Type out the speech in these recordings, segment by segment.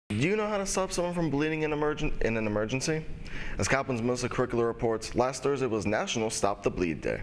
Do you know how to stop someone from bleeding in an emergency? As Caplin's Melissa Curricular reports, last Thursday was National Stop the Bleed Day.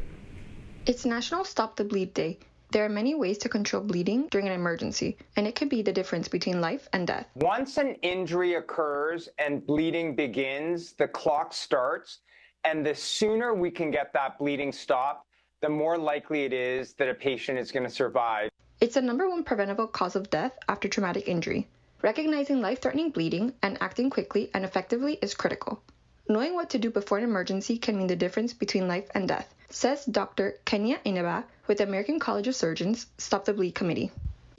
It's National Stop the Bleed Day. There are many ways to control bleeding during an emergency, and it could be the difference between life and death. Once an injury occurs and bleeding begins, the clock starts, and the sooner we can get that bleeding stopped, the more likely it is that a patient is going to survive. It's the #1 preventable cause of death after traumatic injury. Recognizing life-threatening bleeding and acting quickly and effectively is critical. Knowing what to do before an emergency can mean the difference between life and death, says Dr. Kenya Inaba with the American College of Surgeons Stop the Bleed Committee.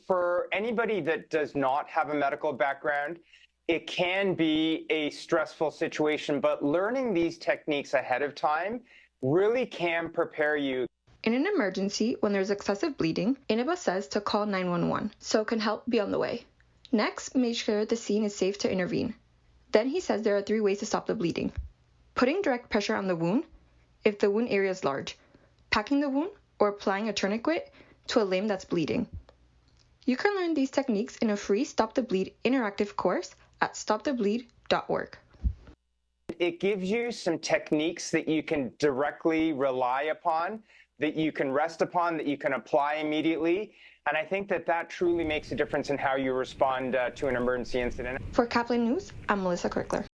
For anybody that does not have a medical background, it can be a stressful situation, but learning these techniques ahead of time really can prepare you. In an emergency, when there's excessive bleeding, Inaba says to call 911 so it can help be on the way. Next, make sure the scene is safe to intervene. Then he says there are 3 ways to stop the bleeding. Putting direct pressure on the wound, if the wound area is large, packing the wound, or applying a tourniquet to a limb that's bleeding. You can learn these techniques in a free Stop the Bleed interactive course at stopthebleed.org. It gives you some techniques that you can directly rely upon, that you can rest upon, that you can apply immediately. And I think that truly makes a difference in how you respond to an emergency incident. For Caplin News, I'm Melissa Curricular.